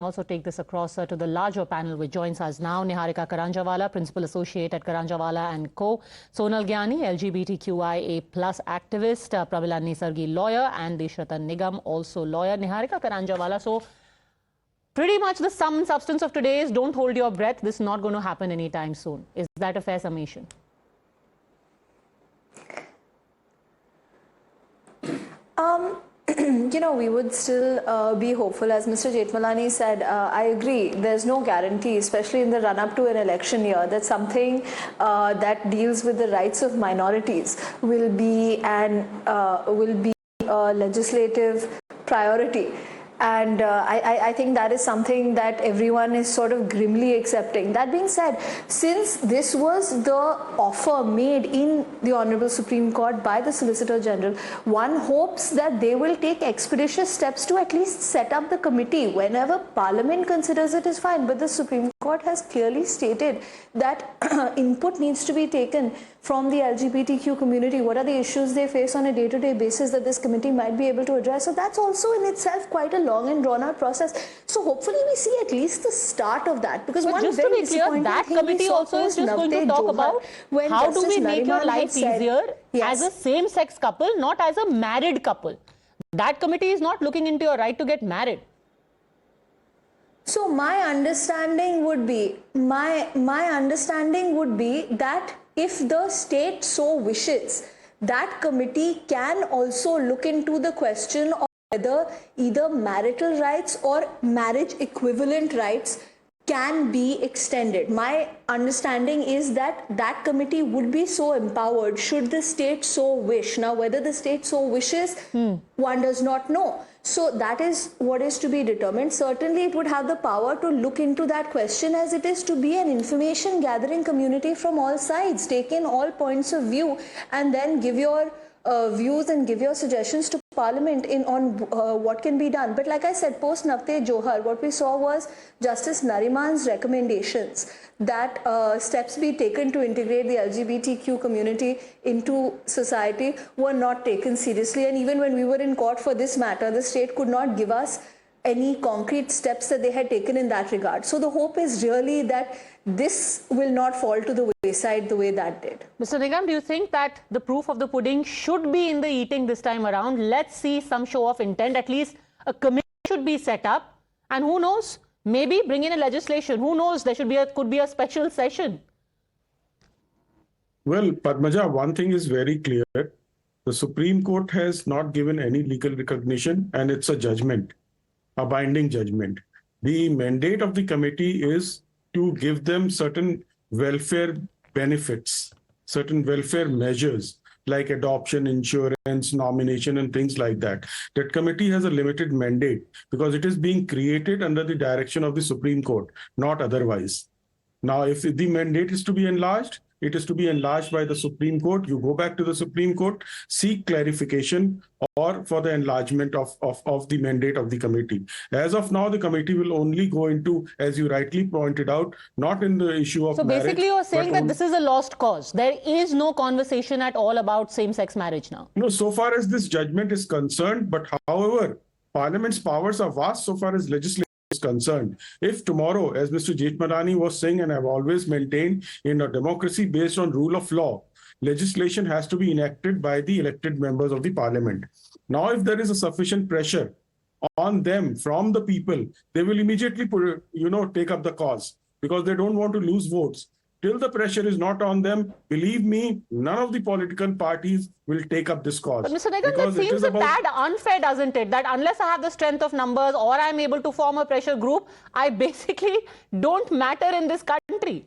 Also take this across to the larger panel which joins us now. Niharika Karanjawala, Principal Associate at Karanjawala and Co. Sonal Gyani, LGBTQIA+ activist. Prabila Nisargi, lawyer. And Desh Ratan Nigam, also lawyer. Niharika Karanjawala, so pretty much the sum and substance of today is don't hold your breath. This is not going to happen anytime soon. Is that a fair summation? We would still be hopeful. As Mr. Jethmalani said, I agree. There's no guarantee, especially in the run-up to an election year, that something that deals with the rights of minorities will be a legislative priority. And I think that is something that everyone is sort of grimly accepting. That being said, since this was the offer made in the Honorable Supreme Court by the Solicitor General, one hopes that they will take expeditious steps to at least set up the committee. Whenever Parliament considers it is fine, but the Supreme Court has clearly stated that input needs to be taken from the LGBTQ community. What are the issues they face on a day-to-day basis that this committee might be able to address? So that's also in itself quite a long and drawn-out process. So hopefully we see at least the start of that. Because but one just to be clear, that committee also is just going to talk about how do we make your life easier as a same-sex couple, not as a married couple. That committee is not looking into your right to get married. So my understanding would be that if the state so wishes, that committee can also look into the question of whether either marital rights or marriage equivalent rights can be extended. My understanding is that that committee would be so empowered should the state so wish. Now, whether the state so wishes, one does not know. So that is what is to be determined. Certainly, it would have the power to look into that question, as it is to be an information gathering community from all sides, take in all points of view, and then give your views and give your suggestions to Parliament on what can be done. But like I said, post Navteej Johar, what we saw was Justice Nariman's recommendations that steps be taken to integrate the LGBTQ community into society were not taken seriously. And even when we were in court for this matter, the state could not give us any concrete steps that they had taken in that regard. So the hope is really that this will not fall to the wayside the way that did. Mr. Nigam, do you think that the proof of the pudding should be in the eating this time around? Let's see some show of intent. At least a committee should be set up. And who knows, maybe bring in a legislation. Who knows, there could be a special session. Well, Padmaja, one thing is very clear. The Supreme Court has not given any legal recognition, and it's a judgment, a binding judgment. The mandate of the committee is to give them certain welfare benefits, certain welfare measures like adoption, insurance, nomination, and things like that. That committee has a limited mandate because it is being created under the direction of the Supreme Court, not otherwise. Now, if the mandate is to be enlarged, it is to be enlarged by the Supreme Court. You go back to the Supreme Court, seek clarification or for the enlargement of the mandate of the committee. As of now, the committee will only go into, as you rightly pointed out, not in the issue of marriage. So basically you're saying that this is a lost cause. There is no conversation at all about same-sex marriage now. No, so far as this judgment is concerned, but however, Parliament's powers are vast so far as legislation is concerned. If tomorrow, as Mr. Jethmalani was saying, and I've always maintained, in a democracy based on rule of law, legislation has to be enacted by the elected members of the Parliament. Now, if there is a sufficient pressure on them from the people, they will immediately take up the cause because they don't want to lose votes. Till the pressure is not on them, believe me, none of the political parties will take up this cause. But Mr. Nigam, that seems a tad unfair, doesn't it? That unless I have the strength of numbers or I'm able to form a pressure group, I basically don't matter in this country.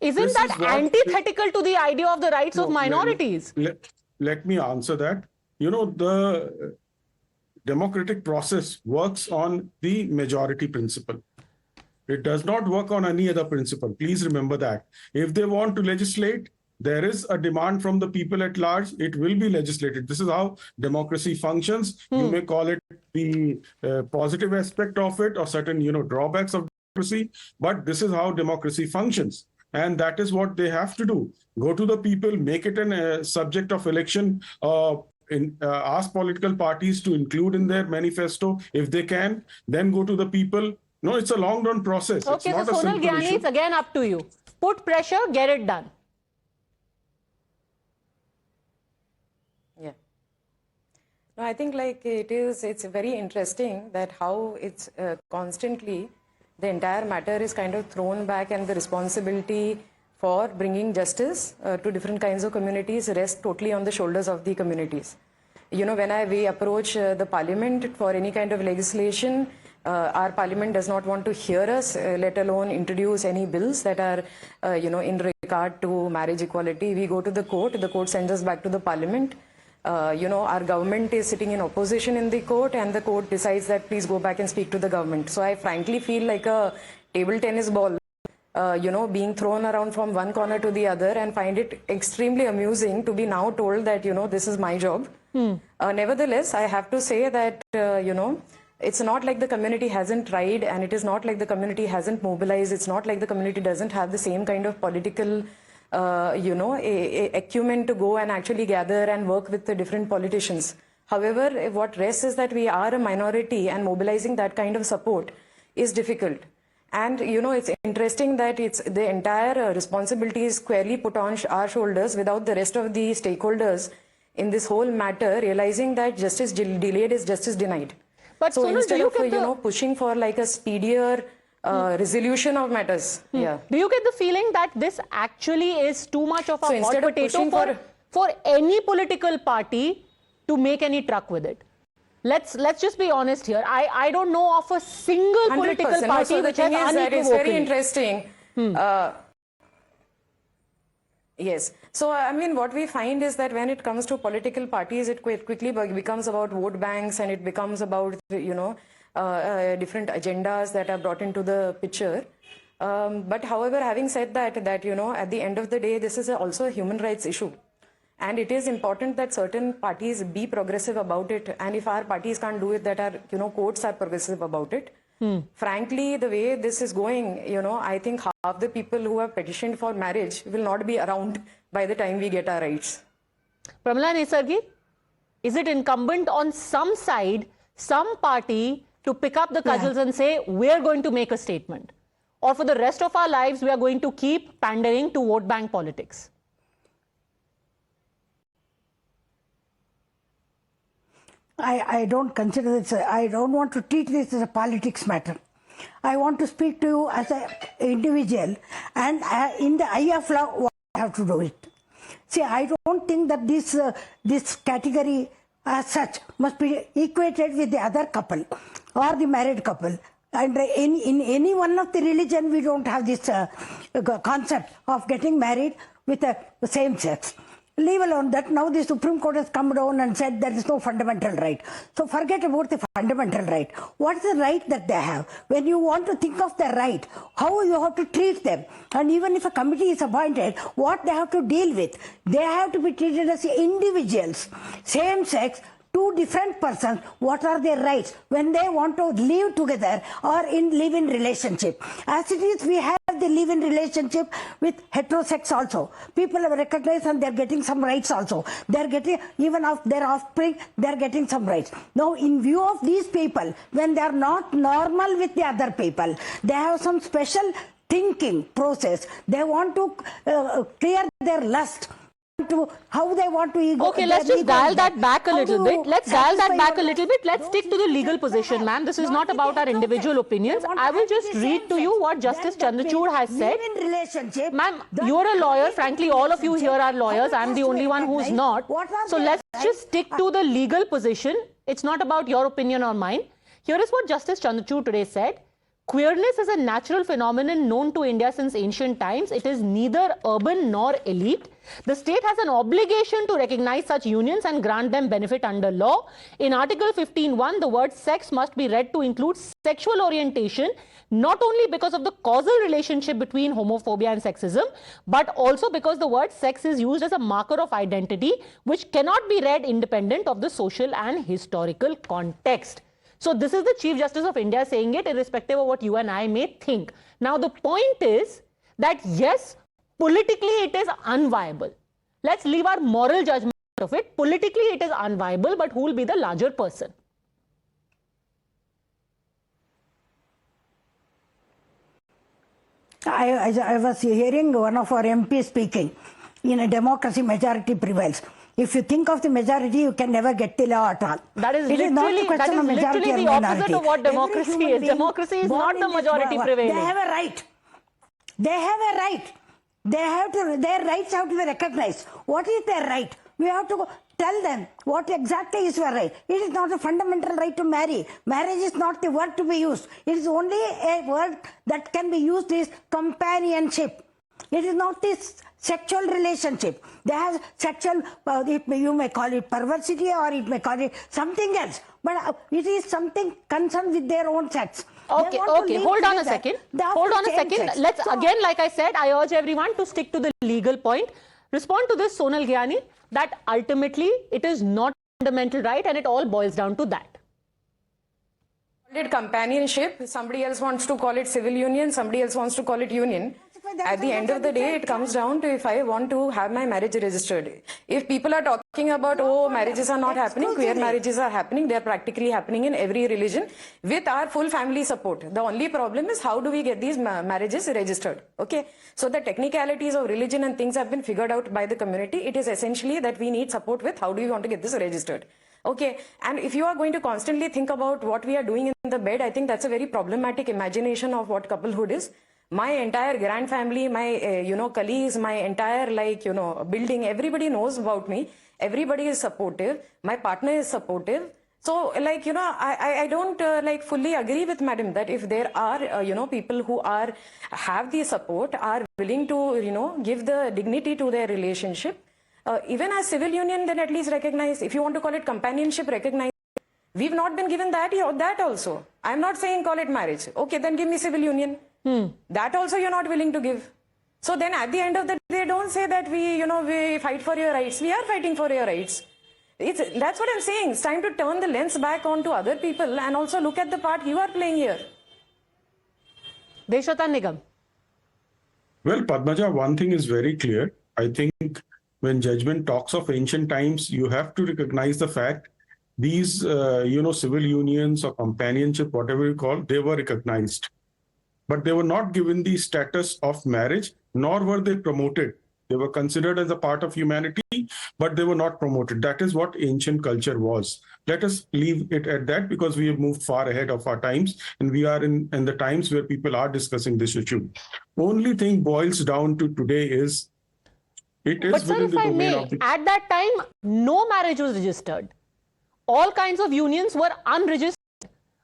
Isn't that antithetical to the idea of the rights of minorities? Let me answer that. The democratic process works on the majority principle. It does not work on any other principle. Please remember that. If they want to legislate, there is a demand from the people at large. It will be legislated. This is how democracy functions. You may call it the positive aspect of it or certain, drawbacks of democracy, but this is how democracy functions. And that is what they have to do. Go to the people, make it a subject of election, ask political parties to include in their manifesto if they can, then go to the people, No, it's a long run process. Okay, it's not so a Sonal simple Gyani, issue. it's again up to you. Put pressure, get it done. Yeah. No, I think like it's very interesting that how it's constantly the entire matter is kind of thrown back, and the responsibility for bringing justice to different kinds of communities rests totally on the shoulders of the communities. You know, when we approach the parliament for any kind of legislation, our parliament does not want to hear us, let alone introduce any bills that are, in regard to marriage equality. We go to the court sends us back to the parliament. Our government is sitting in opposition in the court, and the court decides that please go back and speak to the government. So I frankly feel like a table tennis ball, being thrown around from one corner to the other, and find it extremely amusing to be now told that, this is my job. Nevertheless, I have to say that, it's not like the community hasn't tried, and it is not like the community hasn't mobilized. It's not like the community doesn't have the same kind of political acumen to go and actually gather and work with the different politicians. However, what rests is that we are a minority, and mobilizing that kind of support is difficult. And, it's interesting that it's the entire responsibility is squarely put on our shoulders without the rest of the stakeholders in this whole matter realizing that justice delayed is justice denied. But so Sonal, instead of, pushing for like a speedier resolution of matters. Yeah. Do you get the feeling that this actually is too much of a So hot instead of potato pushing for any political party to make any truck with it? Let's just be honest here. I don't know of a single 100%. political party so which has unequivocally. it's very interesting. Yes. So, I mean, what we find is that when it comes to political parties, it quickly becomes about vote banks, and it becomes about, different agendas that are brought into the picture. But however, having said that, at the end of the day, this is also a human rights issue. And it is important that certain parties be progressive about it. And if our parties can't do it, that our, courts are progressive about it. Frankly, the way this is going, I think half the people who have petitioned for marriage will not be around by the time we get our rights. Pramila Nesargi, is it incumbent on some side, some party to pick up the cudgels and say, we're going to make a statement? Or for the rest of our lives, we are going to keep pandering to vote bank politics? I don't consider this, I don't want to treat this as a politics matter. I want to speak to you as an individual, and in the eye of law, what I have to do it. See, I don't think that this category as such must be equated with the other couple or the married couple. And in any one of the religion, we don't have this concept of getting married with the same sex. Leave alone that now the Supreme Court has come down and said there is no fundamental right. So forget about the fundamental right. What is the right that they have? When you want to think of the right, how you have to treat them. And even if a committee is appointed, what they have to deal with. They have to be treated as individuals. Same sex, two different persons, what are their rights when they want to live together or live in relationship. As it is, we have the live-in relationship with heterosex also. People have recognized and they're getting some rights also. They're getting, even of their offspring, they're getting some rights. Now, in view of these people, when they're not normal with the other people, they have some special thinking process. They want to clear their lust. To how they want to ego. Okay, let's just dial that back a little bit. Let's dial that back a little bit. Let's stick to the legal position, ma'am. This is not about our individual opinions. I will just read to you what Justice Chandrachud has said. Ma'am, you're a lawyer. Frankly, all of you here are lawyers. I'm the only one who's not. So let's just stick to the legal position. It's not about your opinion or mine. Here is what Justice Chandrachud today said. Queerness is a natural phenomenon known to India since ancient times. It is neither urban nor elite. The state has an obligation to recognize such unions and grant them benefit under law. In Article 15(1), the word sex must be read to include sexual orientation, not only because of the causal relationship between homophobia and sexism, but also because the word sex is used as a marker of identity, which cannot be read independent of the social and historical context. So this is the Chief Justice of India saying it, irrespective of what you and I may think. Now, the point is that yes, politically it is unviable. Let's leave our moral judgment of it. Politically it is unviable, but who will be the larger person? I was hearing one of our MPs speaking. In a democracy, majority prevails. If you think of the majority, you can never get the law at all. That is It is not the literally, question of majority the or opposite minority. of what Every democracy human is. being Democracy is born not the in this majority world, prevailing. They have a right. They have a right. Their rights have to be recognized. What is their right? We have to tell them what exactly is your right. It is not a fundamental right to marry. Marriage is not the word to be used. It is only a word that can be used is companionship. It is not this sexual relationship. They have sexual, you may call it perversity or it may call it something else. But it is something concerned with their own sex. Okay, hold on a second. Hold on a second. Let's again, like I said, I urge everyone to stick to the legal point. Respond to this, Sonal Gyani, that ultimately it is not a fundamental right and it all boils down to that. Call it companionship. Somebody else wants to call it civil union. Somebody else wants to call it union. At the end of the day, it comes down to if I want to have my marriage registered. If people are talking about, oh, marriages are not happening, queer marriages are happening, they are practically happening in every religion with our full family support. The only problem is how do we get these marriages registered? Okay. So the technicalities of religion and things have been figured out by the community. It is essentially that we need support with how do we want to get this registered. Okay, and if you are going to constantly think about what we are doing in the bed, I think that's a very problematic imagination of what couplehood is. My entire grand family, my, colleagues, my entire, building, everybody knows about me. Everybody is supportive. My partner is supportive. So, I don't, fully agree with Madam that if there are, people who have the support, are willing to, give the dignity to their relationship, even as civil union, then at least recognize. If you want to call it companionship, recognize. We've not been given that also. I'm not saying call it marriage. Okay, then give me civil union. That also you're not willing to give. So then at the end of the day, don't say that we fight for your rights. We are fighting for your rights. That's what I'm saying. It's time to turn the lens back onto other people and also look at the part you are playing here. Desh Ratan Nigam. Well, Padmaja, one thing is very clear. I think when judgment talks of ancient times, you have to recognize the fact these, civil unions or companionship, whatever you call, they were recognized. But they were not given the status of marriage, nor were they promoted. They were considered as a part of humanity, but they were not promoted. That is what ancient culture was. Let us leave it at that because we have moved far ahead of our times and we are in the times where people are discussing this issue. Only thing boils down to today is it is within the domain of the... At that time, no marriage was registered. All kinds of unions were unregistered.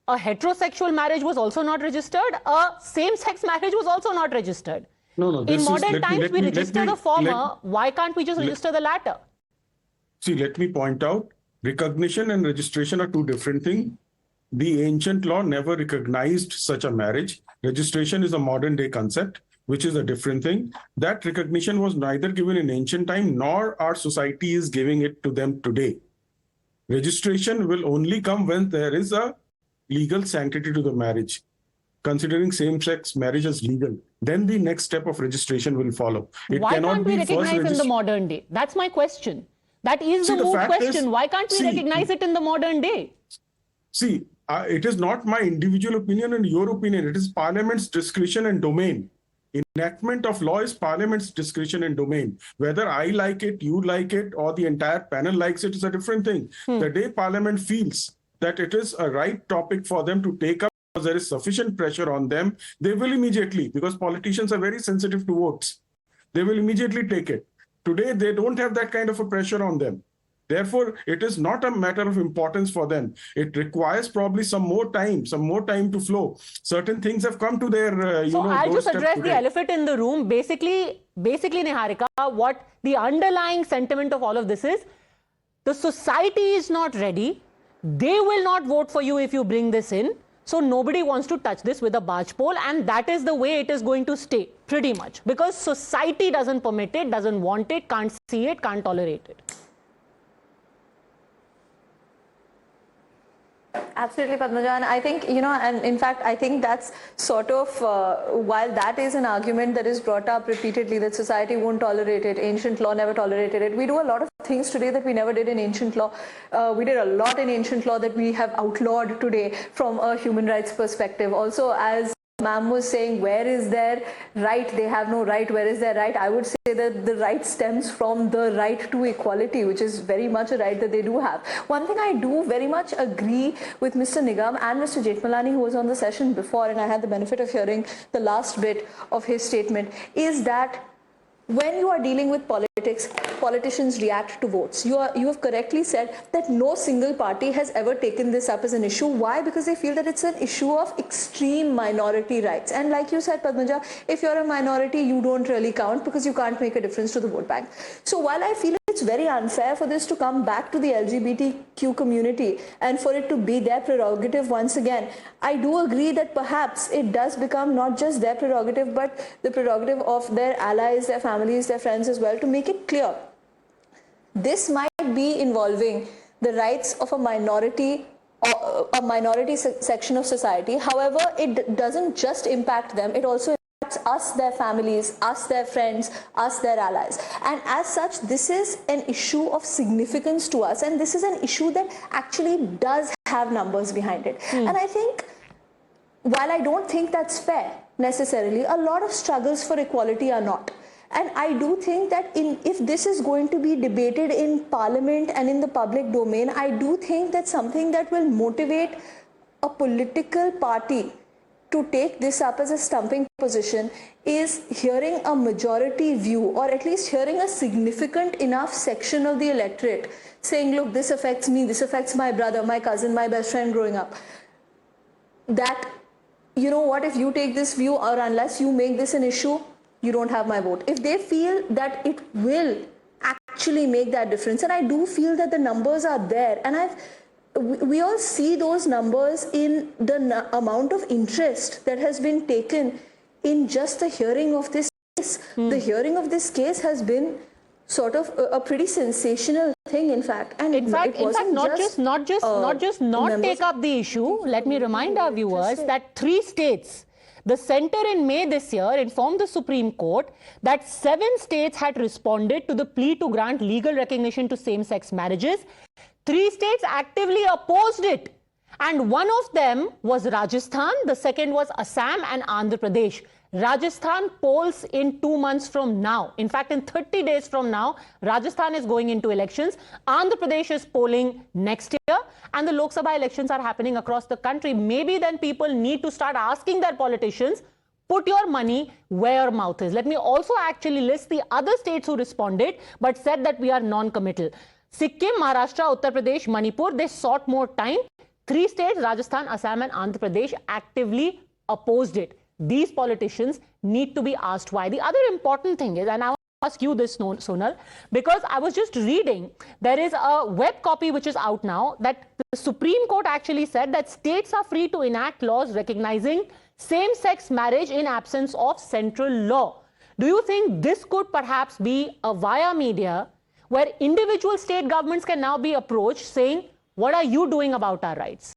A heterosexual marriage was also not registered. A same-sex marriage was also not registered. No. In modern times, we register the former. Why can't we just register the latter? See, let me point out, recognition and registration are two different things. The ancient law never recognized such a marriage. Registration is a modern-day concept, which is a different thing. That recognition was neither given in ancient time, nor our society is giving it to them today. Registration will only come when there is a legal sanctity to the marriage, considering same-sex marriage as legal. Then the next step of registration will follow. Why can't we recognize in the modern day? That's my question. That is the moot question. Why can't we recognize it in the modern day? See, it is not my individual opinion and your opinion. It is Parliament's discretion and domain. Enactment of law is Parliament's discretion and domain. Whether I like it, you like it, or the entire panel likes it is a different thing. The day Parliament feels that it is a right topic for them to take up because there is sufficient pressure on them, they will immediately, because politicians are very sensitive to votes, they will immediately take it. Today, they don't have that kind of a pressure on them. Therefore, it is not a matter of importance for them. It requires probably some more time to flow. Certain things have come to their, So I'll just address the elephant in the room. Basically, Niharika, what the underlying sentiment of all of this is, the society is not ready. They will not vote for you if you bring this in. So nobody wants to touch this with a barge pole, and that is the way it is going to stay, pretty much. Because society doesn't permit it, doesn't want it, can't see it, can't tolerate it. Absolutely, Padmaja. And I think, and in fact, I think that's sort of, while that is an argument that is brought up repeatedly, that society won't tolerate it, ancient law never tolerated it. We do a lot of things today that we never did in ancient law. We did a lot in ancient law that we have outlawed today from a human rights perspective. Also, as ma'am was saying, where is their right? They have no right. Where is their right? I would say that the right stems from the right to equality, which is very much a right that they do have. One thing I do very much agree with Mr. Nigam and Mr. Jethmalani, who was on the session before, and I had the benefit of hearing the last bit of his statement, is that when you are dealing with politics, politicians react to votes. You have correctly said that no single party has ever taken this up as an issue. Why? Because they feel that it's an issue of extreme minority rights. And like you said, Padmaja, if you're a minority, you don't really count because you can't make a difference to the vote bank. So while I feel it's very unfair for this to come back to the LGBTQ community and for it to be their prerogative once again, I do agree that perhaps it does become not just their prerogative but the prerogative of their allies, their families, their friends as well, to make it clear. This might be involving the rights of a minority section of society. However, it doesn't just impact them, it also us, their families, us, their friends, us, their allies. And as such, this is an issue of significance to us, and this is an issue that actually does have numbers behind it. And I think, while I don't think that's fair necessarily, a lot of struggles for equality are not. And I do think that if this is going to be debated in Parliament and in the public domain, I do think that something that will motivate a political party to take this up as a stumping position is hearing a majority view, or at least hearing a significant enough section of the electorate saying, look, this affects me, this affects my brother, my cousin, my best friend growing up. That, you know what, if you take this view or unless you make this an issue, you don't have my vote. If they feel that it will actually make that difference, and I do feel that the numbers are there, and we all see those numbers in the amount of interest that has been taken in just the hearing of this case. The hearing of this case has been sort of a pretty sensational thing, in fact. And in fact, not just take up the issue. Let me remind our viewers that 3 states, the centre in May this year informed the Supreme Court that 7 states had responded to the plea to grant legal recognition to same-sex marriages. 3 states actively opposed it, and one of them was Rajasthan, the second was Assam and Andhra Pradesh. Rajasthan polls in 2 months from now. In fact, in 30 days from now, Rajasthan is going into elections. Andhra Pradesh is polling next year, and the Lok Sabha elections are happening across the country. Maybe then people need to start asking their politicians, put your money where your mouth is. Let me also actually list the other states who responded but said that we are non-committal. Sikkim, Maharashtra, Uttar Pradesh, Manipur, they sought more time. 3 states, Rajasthan, Assam and Andhra Pradesh, actively opposed it. These politicians need to be asked why. The other important thing is, and I want to ask you this, Sonal, because I was just reading, there is a web copy which is out now that the Supreme Court actually said that states are free to enact laws recognizing same-sex marriage in absence of central law. Do you think this could perhaps be a via media where individual state governments can now be approached saying, what are you doing about our rights?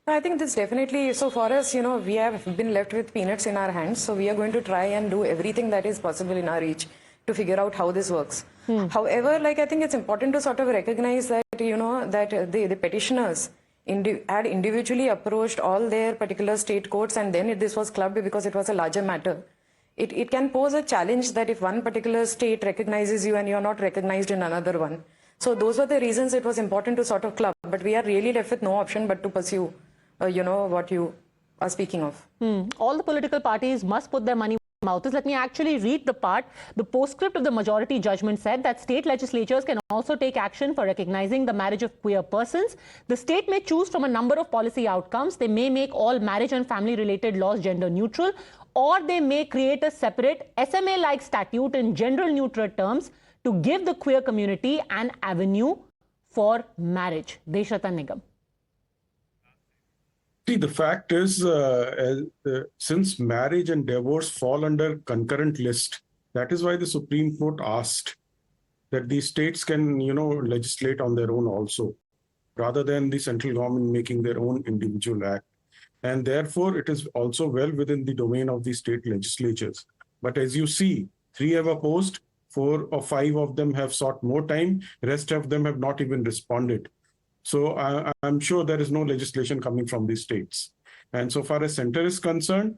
I think this definitely, so for us, we have been left with peanuts in our hands. So we are going to try and do everything that is possible in our reach to figure out how this works. However, I think it's important to sort of recognize that, that the petitioners had individually approached all their particular state courts, and then this was clubbed because it was a larger matter. It can pose a challenge that if one particular state recognizes you and you're not recognized in another one. So those were the reasons it was important to sort of club. But we are really left with no option but to pursue, what you are speaking of. All the political parties must put their money where their mouth is. Let me actually read the part. The postscript of the majority judgment said that state legislatures can also take action for recognizing the marriage of queer persons. The state may choose from a number of policy outcomes. They may make all marriage and family-related laws gender neutral, or they may create a separate SMA-like statute in general neutral terms to give the queer community an avenue for marriage. Desh Ratan Nigam. See, the fact is, since marriage and divorce fall under concurrent list, that is why the Supreme Court asked that the states can, legislate on their own also, rather than the central government making their own individual act. And therefore, it is also well within the domain of the state legislatures. But as you see, 3 have opposed, 4 or 5 of them have sought more time, rest of them have not even responded. So I'm sure there is no legislation coming from these states. And so far as center is concerned,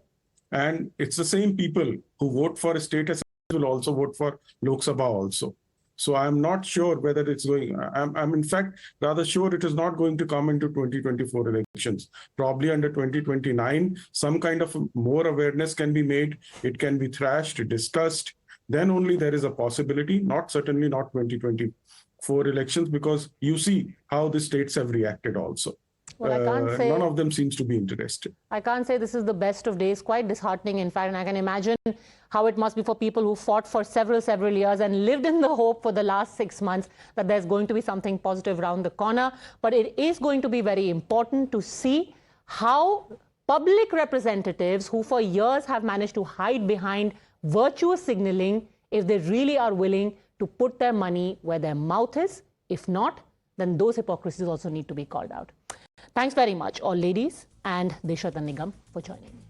and it's the same people who vote for a state assembly will also vote for Lok Sabha also. So I'm not sure whether it's going, I'm in fact rather sure it is not going to come into 2024 elections. Probably under 2029, some kind of more awareness can be made. It can be thrashed, discussed. Then only there is a possibility, certainly not 2024 elections, because you see how the states have reacted also. Well, I can't say, none of them seems to be interested. I can't say this is the best of days, quite disheartening in fact, and I can imagine how it must be for people who fought for several years and lived in the hope for the last 6 months that there's going to be something positive around the corner. But it is going to be very important to see how public representatives who for years have managed to hide behind virtuous signaling, if they really are willing to put their money where their mouth is. If not, then those hypocrisies also need to be called out. Thanks very much, all ladies and Desh Ratan Nigam, for joining me.